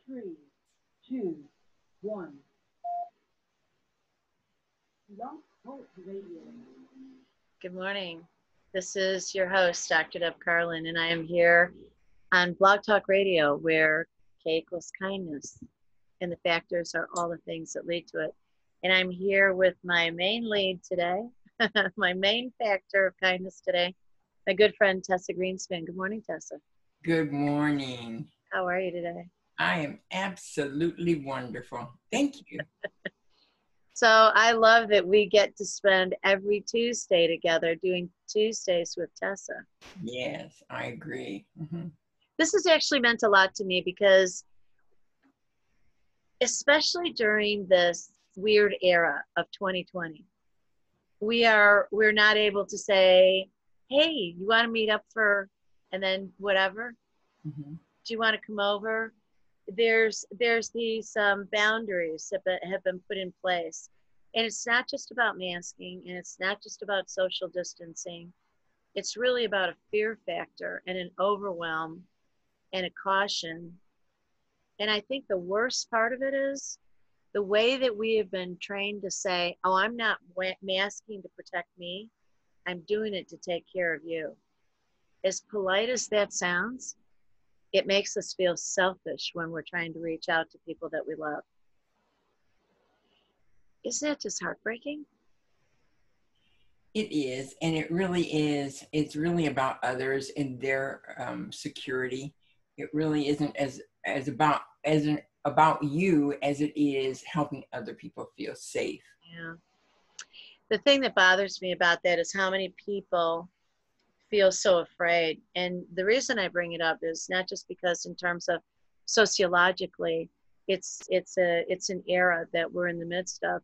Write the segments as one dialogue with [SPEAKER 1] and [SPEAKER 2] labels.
[SPEAKER 1] Three, two, one. Blog Talk Radio.
[SPEAKER 2] Good morning. This is your host, Dr. Deb Carlin, and I am here on Blog Talk Radio, where K equals kindness, and the factors are all the things that lead to it. And I'm here with my main lead today, my main factor of kindness today, my good friend Tessa Greenspan. Good morning, Tessa.
[SPEAKER 3] Good morning.
[SPEAKER 2] How are you today?
[SPEAKER 3] I am absolutely wonderful. Thank you.
[SPEAKER 2] So I love that we get to spend every Tuesday together doing Tuesdays with Tessa.
[SPEAKER 3] Yes, I agree. Mm-hmm.
[SPEAKER 2] This has actually meant a lot to me because especially during this weird era of 2020, we're not able to say, hey, you want to meet up for, and then whatever.
[SPEAKER 3] Mm-hmm.
[SPEAKER 2] Do you want to come over? There's these boundaries that have been put in place, and it's not just about masking, and it's not just about social distancing. It's really about a fear factor and an overwhelm and a caution. And I think the worst part of it is the way that we have been trained to say, oh, I'm not masking to protect me. I'm doing it to take care of you. As polite as that sounds, it makes us feel selfish when we're trying to reach out to people that we love. Isn't that just heartbreaking?
[SPEAKER 3] It is, and it really is. It's really about others and their security. It really isn't as about you as it is helping other people feel safe.
[SPEAKER 2] Yeah. The thing that bothers me about that is how many people feel so afraid. And the reason I bring it up is not just because in terms of sociologically, it's an era that we're in the midst of,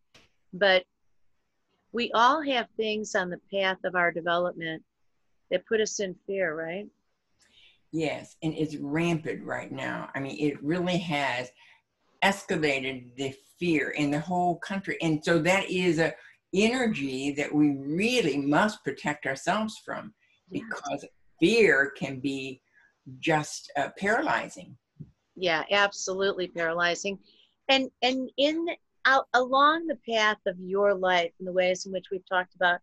[SPEAKER 2] but we all have things on the path of our development that put us in fear, right?
[SPEAKER 3] Yes, and it's rampant right now. I mean, it really has escalated the fear in the whole country. And so that is a energy that we really must protect ourselves from, because fear can be just paralyzing.
[SPEAKER 2] Yeah, absolutely paralyzing. And along the path of your life and the ways in which we've talked about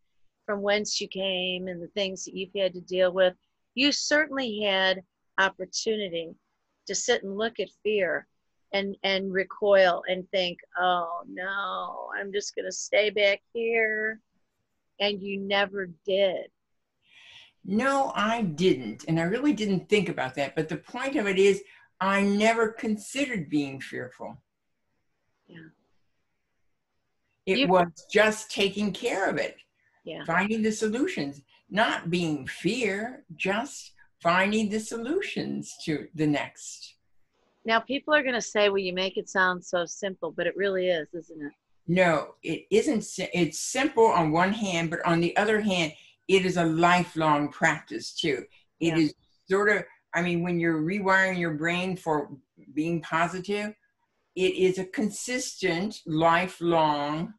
[SPEAKER 2] from whence you came and the things that you've had to deal with, you certainly had opportunity to sit and look at fear and recoil and think, oh no, I'm just going to stay back here. And you never did.
[SPEAKER 3] No, I didn't. And I really didn't think about that. But the point of it is, I never considered being fearful.
[SPEAKER 2] Yeah.
[SPEAKER 3] It was just taking care of it.
[SPEAKER 2] Yeah.
[SPEAKER 3] Finding the solutions, not being fear, just finding the solutions to the next.
[SPEAKER 2] Now, people are going to say, well, you make it sound so simple, but it really is, isn't it?
[SPEAKER 3] No, it isn't. It's simple on one hand, but on the other hand, it is a lifelong practice too. It is sort of, I mean, when you're rewiring your brain for being positive, it is a consistent, lifelong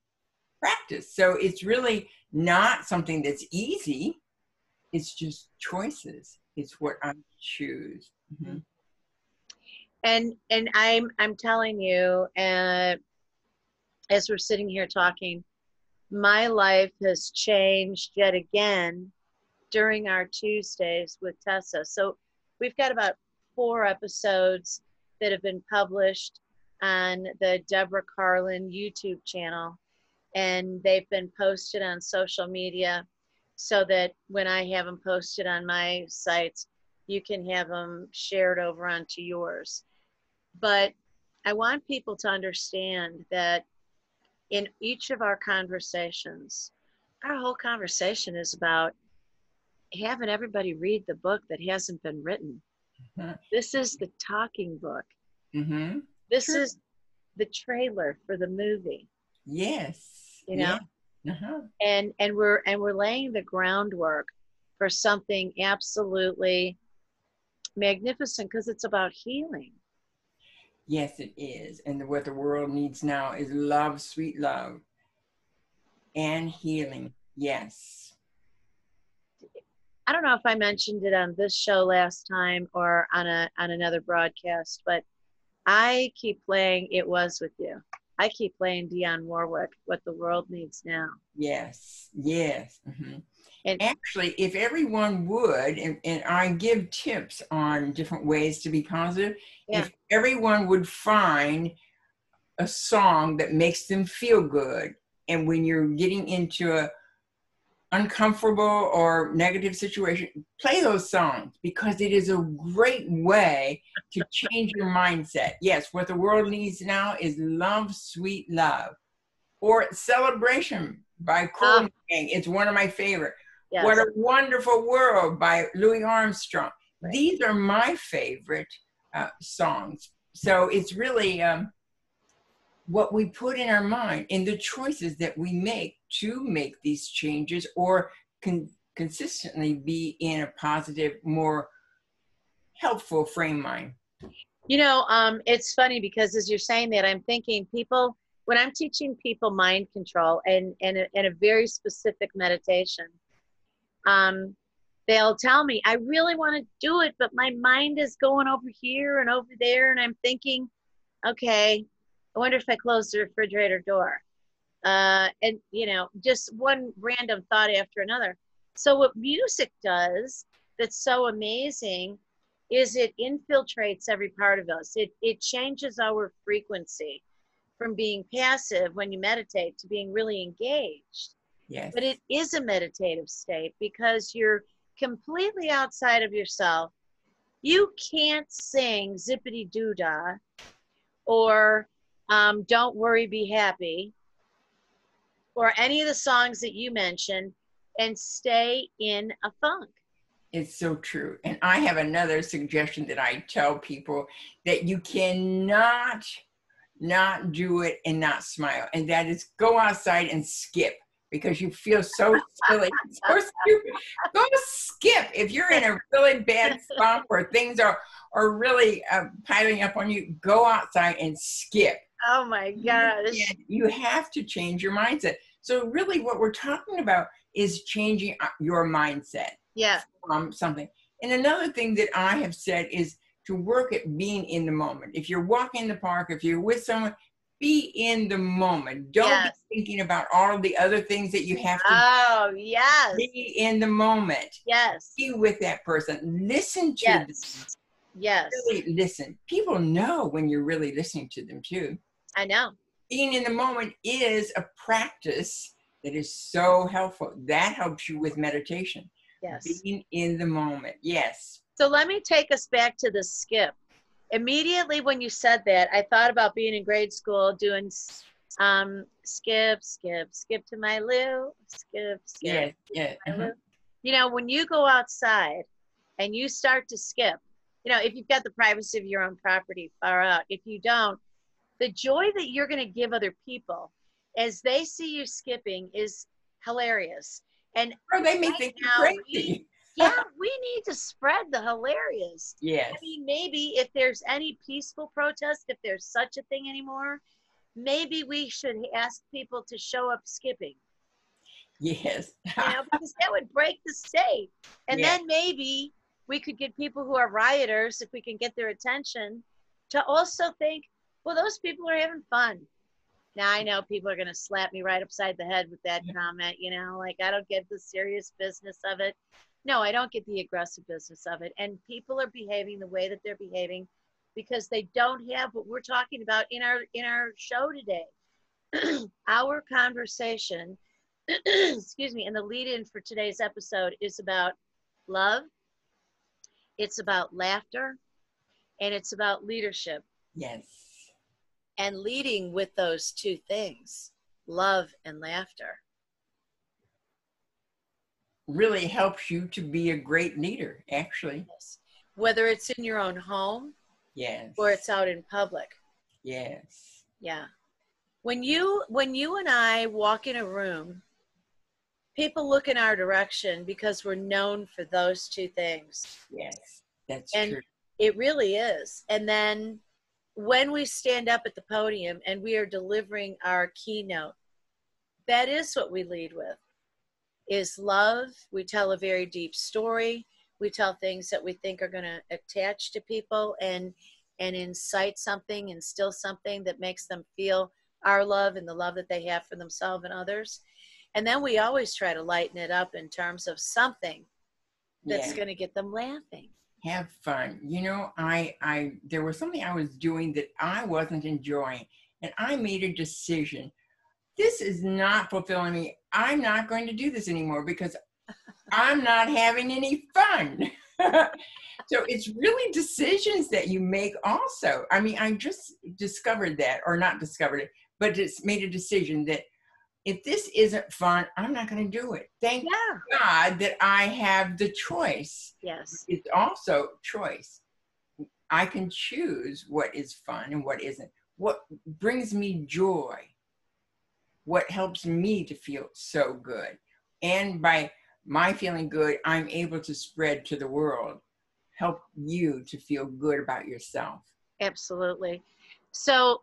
[SPEAKER 3] practice. So it's really not something that's easy. It's just choices. It's what I choose. Mm-hmm.
[SPEAKER 2] And I'm telling you, as we're sitting here talking, my life has changed yet again during our Tuesdays with Tessa. So we've got about 4 episodes that have been published on the Deborah Carlin YouTube channel, and they've been posted on social media so that when I have them posted on my sites, you can have them shared over onto yours. But I want people to understand that in each of our conversations, our whole conversation is about having everybody read the book that hasn't been written. Mm-hmm. This is the talking book.
[SPEAKER 3] Mm-hmm.
[SPEAKER 2] This is the trailer for the movie.
[SPEAKER 3] Yes.
[SPEAKER 2] You know?
[SPEAKER 3] Yeah. Uh-huh.
[SPEAKER 2] And we're laying the groundwork for something absolutely magnificent because it's about healing.
[SPEAKER 3] Yes, it is. And what the world needs now is love, sweet love, and healing. Yes.
[SPEAKER 2] I don't know if I mentioned it on this show last time or on another broadcast, but I keep playing It Was With You. I keep playing Dionne Warwick, What the World Needs Now.
[SPEAKER 3] Yes, yes. Mm-hmm.
[SPEAKER 2] And
[SPEAKER 3] Actually, if everyone would, and I give tips on different ways to be positive,
[SPEAKER 2] yeah,
[SPEAKER 3] if everyone would find a song that makes them feel good, and when you're getting into a uncomfortable or negative situation, play those songs, because it is a great way to change your mindset. Yes, what the world needs now is love, sweet love, or Celebration by Cool Gang. It's one of my favorite.
[SPEAKER 2] yes,
[SPEAKER 3] What a Wonderful World by Louis Armstrong.
[SPEAKER 2] right.
[SPEAKER 3] These are my favorite songs. So it's really what we put in our mind and the choices that we make to make these changes, or consistently be in a positive, more helpful frame mind.
[SPEAKER 2] You know, it's funny because as you're saying that, I'm thinking people, when I'm teaching people mind control and a very specific meditation, they'll tell me, I really want to do it, but my mind is going over here and over there. And I'm thinking, okay, I wonder if I close the refrigerator door. And, you know, just one random thought after another. So what music does that's so amazing is it infiltrates every part of us. It changes our frequency from being passive when you meditate to being really engaged.
[SPEAKER 3] Yes.
[SPEAKER 2] But it is a meditative state because you're completely outside of yourself. You can't sing Zippity Doo Dah or Don't Worry, Be Happy, or any of the songs that you mentioned and stay in a funk.
[SPEAKER 3] It's so true. And I have another suggestion that I tell people, that you cannot not do it and not smile. And that is go outside and skip, because you feel so silly, so stupid. Go skip. If you're in a really bad spot where things are really piling up on you, go outside and skip.
[SPEAKER 2] Oh my gosh.
[SPEAKER 3] You have to change your mindset. So really what we're talking about is changing your mindset.
[SPEAKER 2] Yeah.
[SPEAKER 3] From something. And another thing that I have said is to work at being in the moment. If you're walking in the park, if you're with someone, be in the moment. Don't be thinking about all of the other things that you have to
[SPEAKER 2] Oh, yes.
[SPEAKER 3] Be in the moment.
[SPEAKER 2] Yes.
[SPEAKER 3] Be with that person. Listen to them.
[SPEAKER 2] Yes.
[SPEAKER 3] Really listen. People know when you're really listening to them too.
[SPEAKER 2] I know.
[SPEAKER 3] Being in the moment is a practice that is so helpful. That helps you with meditation.
[SPEAKER 2] Yes.
[SPEAKER 3] Being in the moment. Yes.
[SPEAKER 2] So let me take us back to the skip. Immediately when you said that, I thought about being in grade school doing skip, skip, skip to my loo, skip, skip.
[SPEAKER 3] Yeah.
[SPEAKER 2] You know, when you go outside and you start to skip, you know, if you've got the privacy of your own property, far out. If you don't, the joy that you're going to give other people as they see you skipping is hilarious. And
[SPEAKER 3] or they may think you're crazy.
[SPEAKER 2] we need to spread the hilarious.
[SPEAKER 3] Yes.
[SPEAKER 2] I mean, maybe if there's any peaceful protest, if there's such a thing anymore, maybe we should ask people to show up skipping.
[SPEAKER 3] Yes.
[SPEAKER 2] You know, because that would break the state. And then maybe we could get people who are rioters, if we can get their attention, to also think, well, those people are having fun. Now, I know people are going to slap me right upside the head with that comment, you know, like I don't get the serious business of it. No, I don't get the aggressive business of it. And people are behaving the way that they're behaving because they don't have what we're talking about in our show today. Our conversation, excuse me, and the lead in for today's episode is about love. It's about laughter, and it's about leadership.
[SPEAKER 3] Yes.
[SPEAKER 2] And leading with those two things, love and laughter,
[SPEAKER 3] really helps you to be a great leader, actually.
[SPEAKER 2] yes. Whether it's in your own home,
[SPEAKER 3] yes,
[SPEAKER 2] or it's out in public.
[SPEAKER 3] Yes.
[SPEAKER 2] Yeah. When you and I walk in a room, people look in our direction because we're known for those two things.
[SPEAKER 3] Yes, that's
[SPEAKER 2] and
[SPEAKER 3] true.
[SPEAKER 2] It really is. And then when we stand up at the podium and we are delivering our keynote, that is what we lead with, is love. We tell a very deep story. We tell things that we think are going to attach to people. And and incite something, instill something that makes them feel our love and the love that they have for themselves and others. And then we always try to lighten it up in terms of something that's going to get them laughing.
[SPEAKER 3] Have fun. You know, there was something I was doing that I wasn't enjoying, and I made a decision. This is not fulfilling me. I'm not going to do this anymore because I'm not having any fun. So it's really decisions that you make also. I mean, I just discovered that, or not discovered it, but just made a decision that if this isn't fun, I'm not going to do it. Thank God that I have the choice.
[SPEAKER 2] Yes.
[SPEAKER 3] It's also choice. I can choose what is fun and what isn't. What brings me joy. What helps me to feel so good. And by my feeling good, I'm able to spread to the world. Help you to feel good about yourself.
[SPEAKER 2] Absolutely. So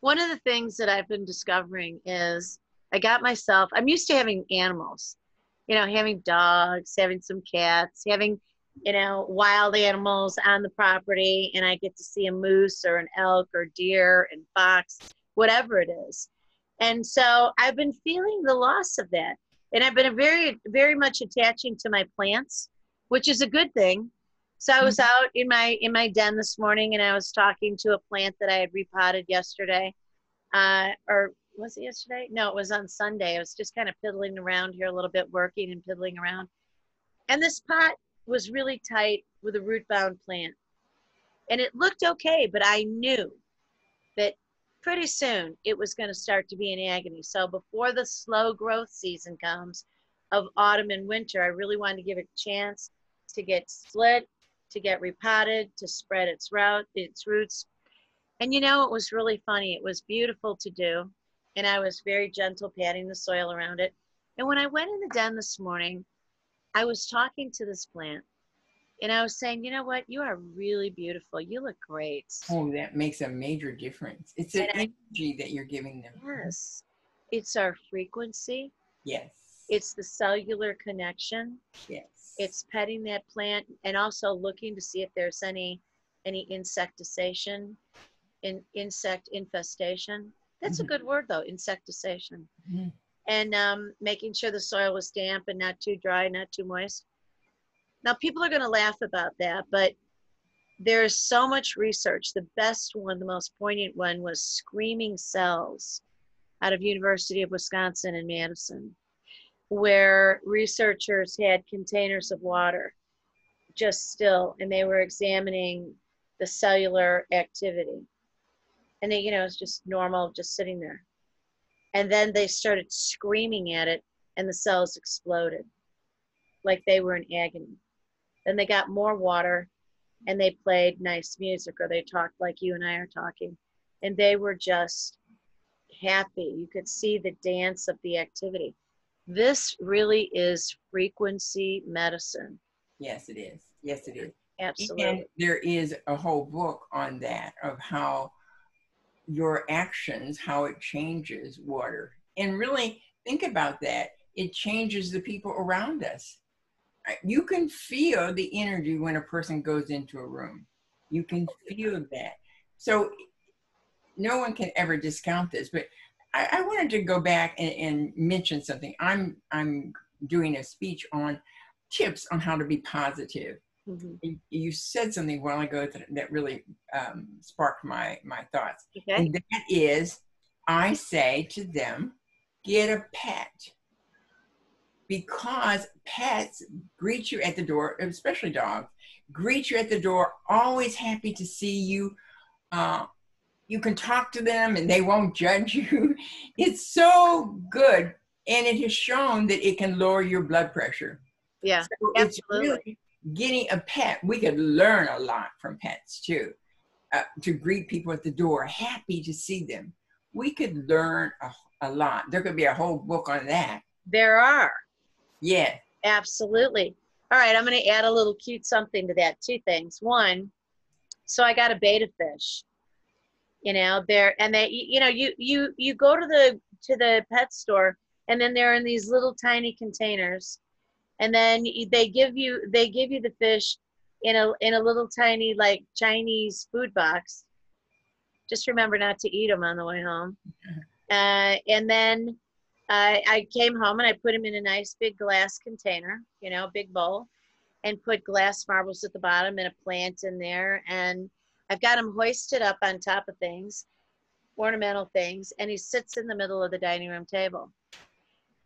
[SPEAKER 2] one of the things that I've been discovering is I'm used to having animals, having dogs, having some cats, having, wild animals on the property, and I get to see a moose or an elk or deer and fox, whatever it is. And so I've been feeling the loss of that. And I've been very, very much attaching to my plants, which is a good thing. So I was out in my den this morning, and I was talking to a plant that I had repotted yesterday. Or was it yesterday? No, it was on Sunday. I was just kind of piddling around here a little bit, working and piddling around. And this pot was really tight with a root-bound plant. And it looked okay, but I knew that pretty soon it was going to start to be in agony. So before the slow growth season comes of autumn and winter, I really wanted to give it a chance to get split, to get repotted, to spread its roots. And it was really funny. It was beautiful to do. And I was very gentle patting the soil around it. And when I went in the den this morning, I was talking to this plant. And I was saying, you know what? You are really beautiful. You look great.
[SPEAKER 3] Oh, that makes a major difference. It's an energy that you're giving them.
[SPEAKER 2] Yes. It's our frequency.
[SPEAKER 3] Yes.
[SPEAKER 2] It's the cellular connection.
[SPEAKER 3] Yes.
[SPEAKER 2] It's petting that plant and also looking to see if there's any insecticide, insect infestation. That's a good word, though, insecticide. And making sure the soil was damp and not too dry, not too moist. Now, people are going to laugh about that, but there's so much research. The best one, the most poignant one, was screaming cells out of University of Wisconsin in Madison, where researchers had containers of water just still, and they were examining the cellular activity. And they, it's just normal, just sitting there. And then they started screaming at it, and the cells exploded like they were in agony. Then they got more water, and they played nice music, or they talked like you and I are talking. And they were just happy. You could see the dance of the activity. This really is frequency medicine.
[SPEAKER 3] Yes, it is. Yes, it is.
[SPEAKER 2] Absolutely.
[SPEAKER 3] And there is a whole book on that, of how your actions, how it changes water. And really think about that. It changes the people around us. You can feel the energy when a person goes into a room. You can feel that. So no one can ever discount this, but I wanted to go back and mention something. I'm doing a speech on tips on how to be positive. You said something a while ago that really sparked my thoughts. Okay. And that is, I say to them, get a pet. Because pets greet you at the door, especially dogs, greet you at the door, always happy to see you. You can talk to them and they won't judge you. It's so good. And it has shown that it can lower your blood pressure.
[SPEAKER 2] Yeah,
[SPEAKER 3] so
[SPEAKER 2] absolutely.
[SPEAKER 3] It's really getting a pet. We could learn a lot from pets too. To greet people at the door, happy to see them. We could learn a lot. There could be a whole book on that.
[SPEAKER 2] There are.
[SPEAKER 3] Yeah.
[SPEAKER 2] Absolutely. All right, I'm going to add a little cute something to that. Two things. One, so I got a betta fish. There, and they, you go to the pet store, and then they're in these little tiny containers, and then they give you the fish in a little tiny like Chinese food box. Just remember not to eat them on the way home. And then I came home and I put him in a nice big glass container, you know, big bowl, and put glass marbles at the bottom and a plant in there. And I've got him hoisted up on top of things, ornamental things, and he sits in the middle of the dining room table.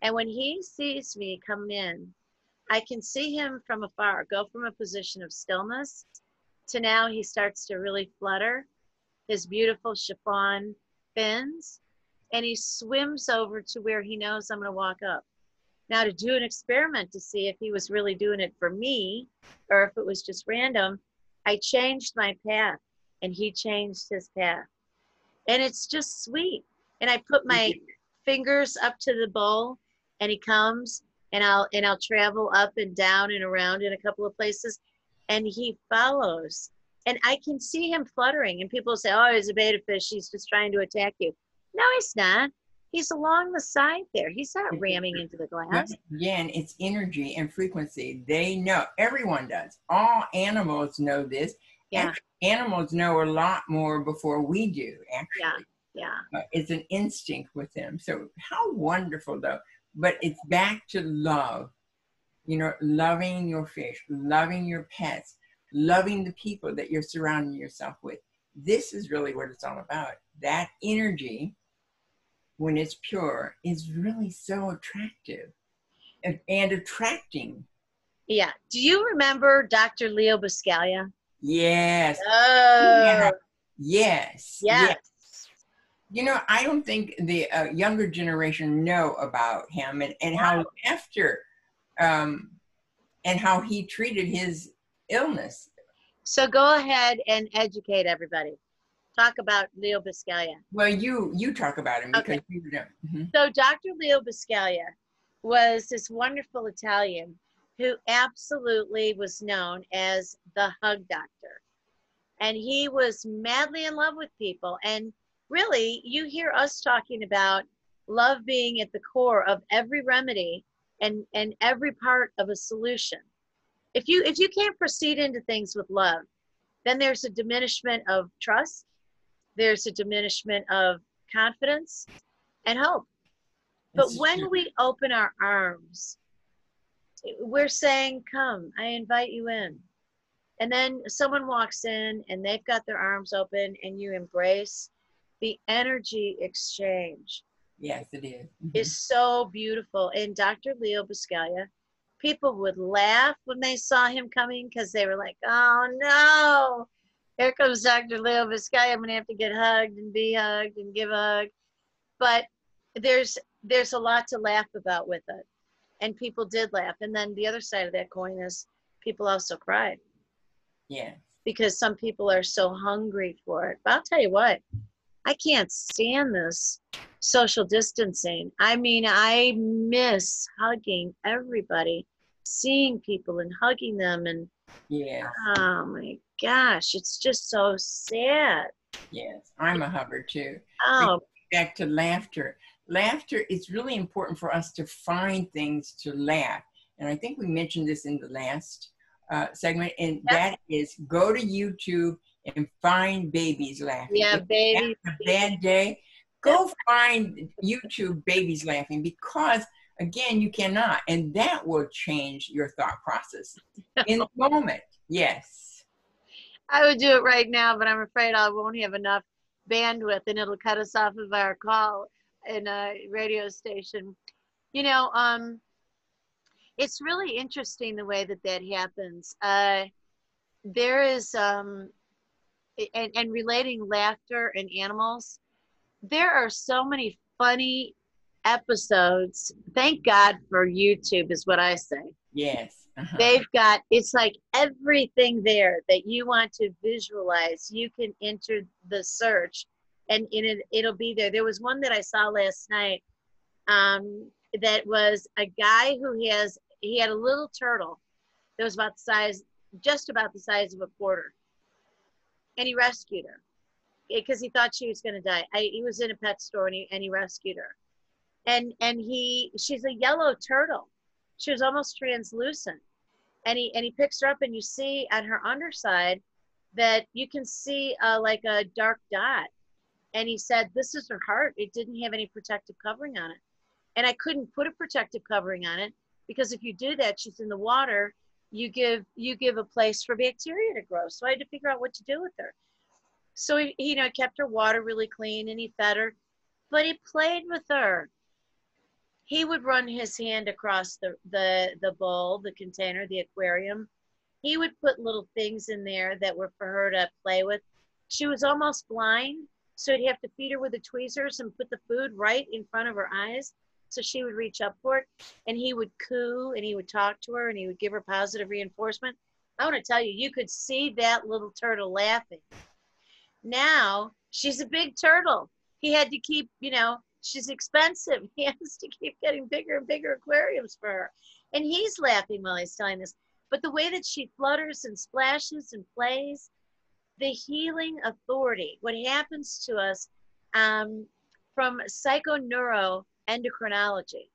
[SPEAKER 2] And when he sees me come in, I can see him from afar go from a position of stillness to now he starts to really flutter his beautiful chiffon fins, and he swims over to where he knows I'm going to walk up. Now, to do an experiment to see if he was really doing it for me or if it was just random, I changed my path and he changed his path. And it's just sweet. And I put my fingers up to the bowl and he comes and I'll travel up and down and around in a couple of places and he follows. And I can see him fluttering and people say, oh, he's a betta fish. He's just trying to attack you. No, he's not. He's along the side there. He's not ramming into the glass.
[SPEAKER 3] Again, it's energy and frequency. They know. Everyone does. All animals know this.
[SPEAKER 2] Yeah.
[SPEAKER 3] Actually, animals know a lot more before we do, actually.
[SPEAKER 2] Yeah.
[SPEAKER 3] It's an instinct with them. So how wonderful, though. But it's back to love. You know, loving your fish, loving your pets, loving the people that you're surrounding yourself with. This is really what it's all about. That energy, when it's pure, is really so attractive and attracting.
[SPEAKER 2] Yeah. Do you remember Dr. Leo Buscaglia?
[SPEAKER 3] Yes.
[SPEAKER 2] Oh.
[SPEAKER 3] Yeah. Yes.
[SPEAKER 2] Yes.
[SPEAKER 3] You know, I don't think the younger generation know about him and how after and how he treated his illness.
[SPEAKER 2] So go ahead and educate everybody. Talk about Leo Buscaglia.
[SPEAKER 3] Well, you talk about him because you know. Mm-hmm.
[SPEAKER 2] So Dr. Leo Buscaglia was this wonderful Italian who absolutely was known as the hug doctor. And he was madly in love with people. And really, you hear us talking about love being at the core of every remedy and every part of a solution. If you can't proceed into things with love, then there's a diminishment of trust, there's a diminishment of confidence and hope. But when we open our arms, we're saying, come, I invite you in. And then someone walks in and they've got their arms open and you embrace the energy exchange.
[SPEAKER 3] Yes, it is. Mm-hmm.
[SPEAKER 2] Is so beautiful. And Dr. Leo Buscaglia, people would laugh when they saw him coming because they were like, oh no, here comes Dr. Leo Buscaglia. I'm going to have to get hugged and be hugged and give a hug. But there's a lot to laugh about with it. And people did laugh. And then the other side of that coin is people also cried.
[SPEAKER 3] Yeah. Because
[SPEAKER 2] some people are so hungry for it. But I'll tell you what, I can't stand this social distancing. I mean, I miss hugging everybody, seeing people and hugging them. And oh my gosh, it's just so sad.
[SPEAKER 3] Yes, I'm a hugger too.
[SPEAKER 2] Oh.
[SPEAKER 3] Back to laughter. Laughter, it's really important for us to find things to laugh. And I think we mentioned this in the last segment, and that is go to YouTube and find babies laughing.
[SPEAKER 2] Yeah, babies.
[SPEAKER 3] After a bad day, go find YouTube babies laughing because, again, you cannot. And that will change your thought process in the moment. Yes.
[SPEAKER 2] I would do it right now, but I'm afraid I won't have enough bandwidth and it'll cut us off of our call in a radio station. You know, it's really interesting the way that happens. There is, and relating laughter and animals, there are so many funny episodes. Thank God for YouTube is what I say.
[SPEAKER 3] Yes.
[SPEAKER 2] They've got, it's like everything there that you want to visualize. You can enter the search and it'll be there. There was one that I saw last night that was a guy who he had a little turtle that was about the size, just about the size of a quarter. And he rescued her because he thought she was going to die. He was in a pet store and he rescued her. And she's a yellow turtle. She was almost translucent. And he picks her up, and you see on her underside that you can see like a dark dot. And he said, this is her heart. It didn't have any protective covering on it. And I couldn't put a protective covering on it, because if you do that, she's in the water, you give a place for bacteria to grow. So I had to figure out what to do with her. So he, kept her water really clean, and he fed her, but he played with her. He would run his hand across the bowl, the container, the aquarium. He would put little things in there that were for her to play with. She was almost blind, so he'd have to feed her with the tweezers and put the food right in front of her eyes, so she would reach up for it. And he would coo, and he would talk to her, and he would give her positive reinforcement. I want to tell you, you could see that little turtle laughing. Now she's a big turtle. He had to keep, she's expensive. He has to keep getting bigger and bigger aquariums for her. And he's laughing while he's telling this. But the way that she flutters and splashes and plays, the healing authority, what happens to us from psychoneuroendocrinology,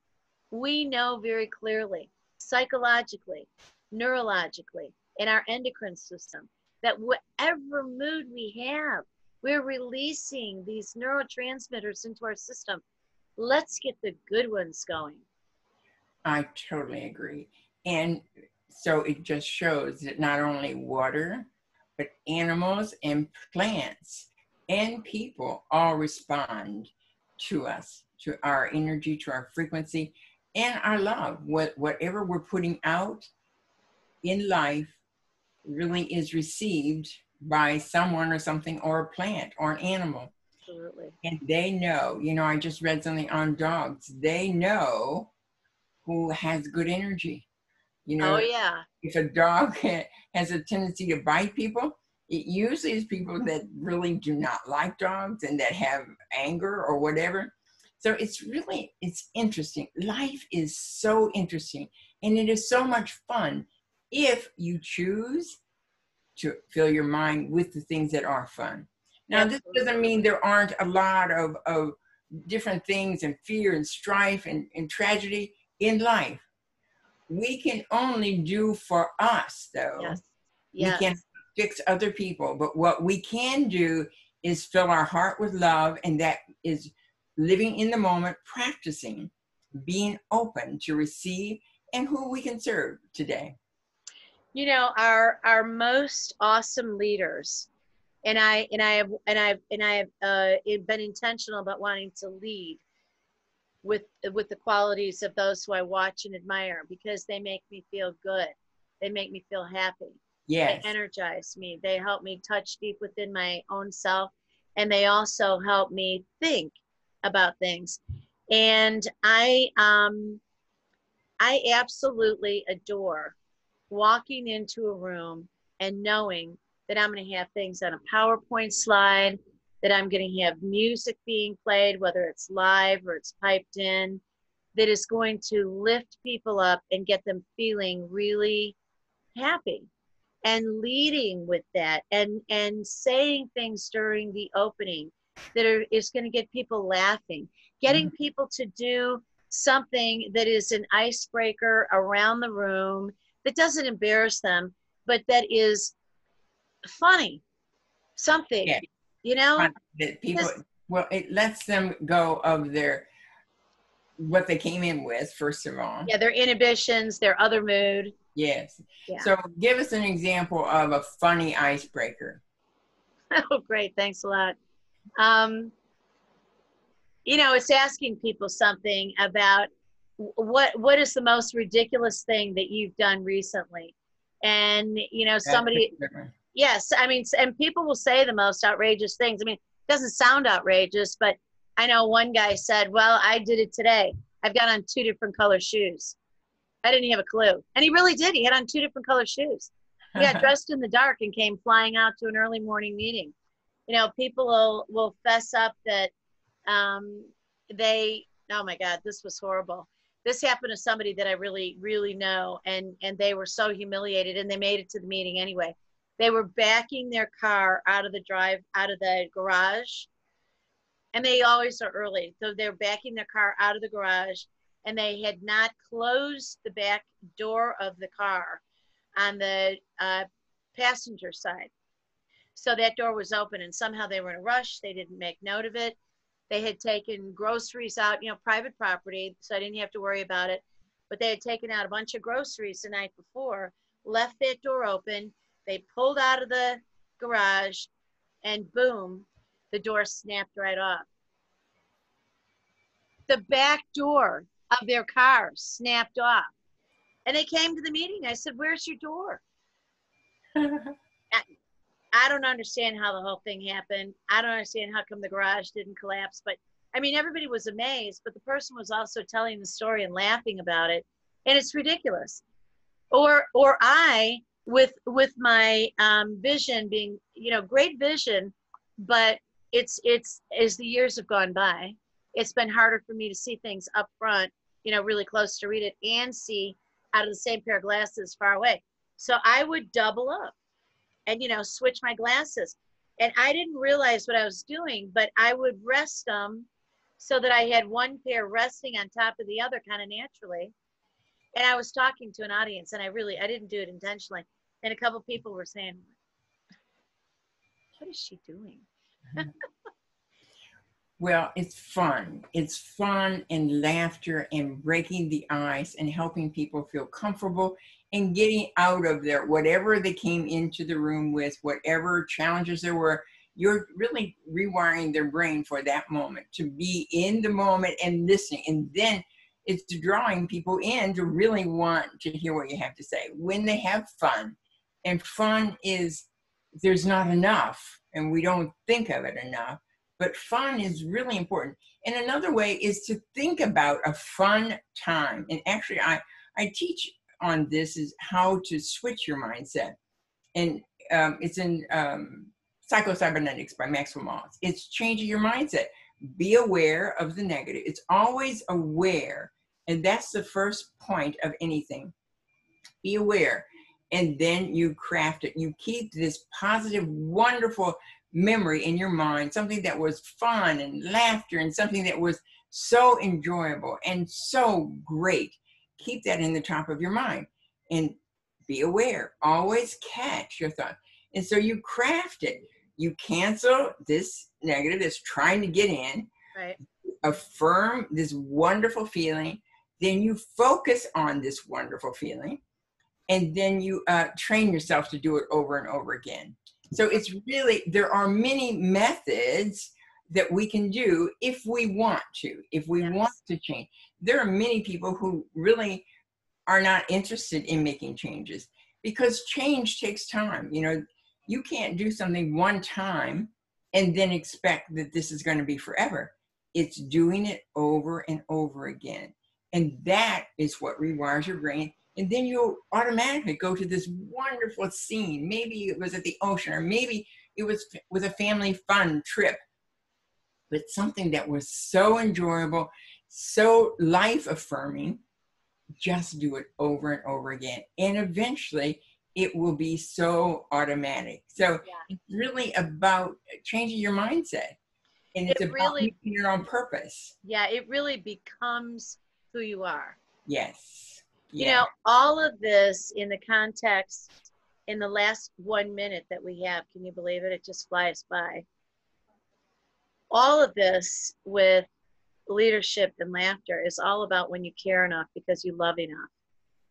[SPEAKER 2] we know very clearly, psychologically, neurologically, in our endocrine system, that whatever mood we have, we're releasing these neurotransmitters into our system. Let's get the good ones going.
[SPEAKER 3] I totally agree. And so it just shows that not only water, but animals and plants and people all respond to us, to our energy, to our frequency, and our love. Whatever we're putting out in life really is received by someone or something, or a plant or an animal.
[SPEAKER 2] Absolutely.
[SPEAKER 3] And they know, I just read something on dogs. They know who has good energy.
[SPEAKER 2] Oh, yeah.
[SPEAKER 3] If a dog has a tendency to bite people, it usually is people that really do not like dogs and that have anger or whatever. So it's interesting. Life is so interesting, and it is so much fun if you choose to fill your mind with the things that are fun. Now, This doesn't mean there aren't a lot of different things and fear and strife and tragedy in life. We can only do for us, though.
[SPEAKER 2] Yes.
[SPEAKER 3] We can't fix other people. But what we can do is fill our heart with love, and that is living in the moment, practicing, being open to receive, and who we can serve today.
[SPEAKER 2] Our most awesome leaders, and I have been intentional about wanting to lead with the qualities of those who I watch and admire, because they make me feel good. They make me feel happy.
[SPEAKER 3] Yes.
[SPEAKER 2] They energize me. They help me touch deep within my own self, and they also help me think about things. And I absolutely adore walking into a room and knowing that I'm going to have things on a PowerPoint slide, that I'm going to have music being played, whether it's live or it's piped in, that is going to lift people up and get them feeling really happy, and leading with that, and saying things during the opening that is going to get people laughing, getting people to do something that is an icebreaker around the room, that doesn't embarrass them, but that is funny, something,
[SPEAKER 3] that people, it lets them go of what they came in with, first of all.
[SPEAKER 2] Yeah, their inhibitions, their other mood.
[SPEAKER 3] Yes.
[SPEAKER 2] Yeah.
[SPEAKER 3] So give us an example of a funny icebreaker.
[SPEAKER 2] Oh, great. Thanks a lot. It's asking people something about what is the most ridiculous thing that you've done recently. And, somebody, yes, and people will say the most outrageous things. It doesn't sound outrageous, but I know one guy said, well, I did it today. I've got on 2 different color shoes. I didn't have a clue. And he really did. He had on 2 different color shoes. He got dressed in the dark and came flying out to an early morning meeting. People will fess up that oh my God, this was horrible. This happened to somebody that I really, really know. And they were so humiliated, and they made it to the meeting anyway. They were backing their car out of the garage. And they always are early. So they're backing their car out of the garage, and they had not closed the back door of the car. on the passenger side. So that door was open, and somehow they were in a rush. They didn't make note of it. They had taken groceries out, you know, private property, so I didn't have to worry about it. But they had taken out a bunch of groceries the night before, left that door open. They pulled out of the garage, and boom, the door snapped right off. The back door of their car snapped off. And they came to the meeting. I said, "Where's your door?" I don't understand how the whole thing happened. I don't understand how come the garage didn't collapse. But I mean, everybody was amazed, but the person was also telling the story and laughing about it. And it's ridiculous. Or I, with my vision being, you know, great vision, but it's as the years have gone by, it's been harder for me to see things up front, you know, really close to read it, and see out of the same pair of glasses far away. So I would double up and, you know, switch my glasses. And I didn't realize what I was doing, but I would rest them so that I had one pair resting on top of the other kind of naturally. And I was talking to an audience, and I didn't do it intentionally. And a couple people were saying, "What is she doing?"
[SPEAKER 3] Well, it's fun. It's fun and laughter and breaking the ice and helping people feel comfortable and getting out of there, whatever they came into the room with, whatever challenges there were. You're really rewiring their brain for that moment, to be in the moment and listening. And then it's drawing people in to really want to hear what you have to say when they have fun. And fun is, there's not enough, and we don't think of it enough. But fun is really important. And another way is to think about a fun time. And actually, I teach on this, is how to switch your mindset. And it's in Psycho-Cybernetics by Maxwell Maltz. It's changing your mindset. Be aware of the negative. It's always aware. And that's the first point of anything. Be aware. And then you craft it. You keep this positive, wonderful memory in your mind, something that was fun and laughter and something that was so enjoyable and so great. Keep that in the top of your mind and be aware. Always catch your thought. And so you craft it. You cancel this negative that's trying to get in.
[SPEAKER 2] Right.
[SPEAKER 3] Affirm this wonderful feeling. Then you focus on this wonderful feeling. And then you train yourself to do it over and over again. So it's really, there are many methods that we can do if we want to, if we want to change. There are many people who really are not interested in making changes because change takes time. You know, you can't do something one time and then expect that this is going to be forever. It's doing it over and over again. And that is what rewires your brain. And then you'll automatically go to this wonderful scene. Maybe it was at the ocean, or maybe it was with a family fun trip, but something that was so enjoyable, so life affirming. Just do it over and over again. And eventually it will be so automatic. So it's really about changing your mindset. And it's about making your own purpose.
[SPEAKER 2] Yeah, it really becomes who you are.
[SPEAKER 3] Yes.
[SPEAKER 2] You know, all of this in the context, in the last 1 minute that we have, can you believe it? It just flies by. All of this with leadership and laughter is all about when you care enough because you love enough.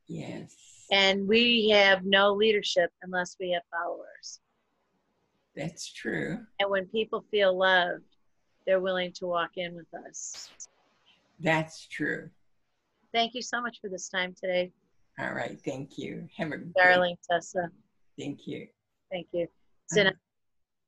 [SPEAKER 3] Yes.
[SPEAKER 2] And we have no leadership unless we have followers.
[SPEAKER 3] That's true.
[SPEAKER 2] And when people feel loved, they're willing to walk in with us.
[SPEAKER 3] That's true.
[SPEAKER 2] Thank you so much for this time today.
[SPEAKER 3] All right. Thank you. Have a
[SPEAKER 2] darling Tessa.
[SPEAKER 3] Thank you.
[SPEAKER 2] Thank you.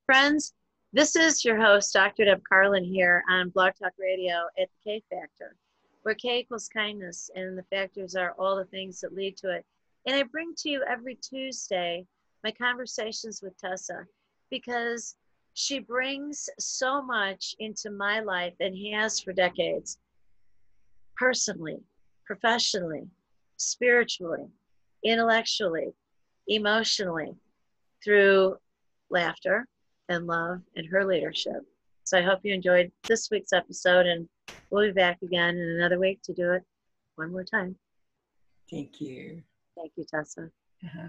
[SPEAKER 2] Friends, this is your host, Dr. Deb Carlin, here on Blog Talk Radio at the K Factor, where K equals kindness, and the factors are all the things that lead to it. And I bring to you every Tuesday my conversations with Tessa, because she brings so much into my life and has for decades, personally, professionally, spiritually, intellectually, emotionally, through laughter and love and her leadership. So I hope you enjoyed this week's episode, and we'll be back again in another week to do it one more time.
[SPEAKER 3] Thank you.
[SPEAKER 2] Thank you, Tessa.
[SPEAKER 3] Uh-huh.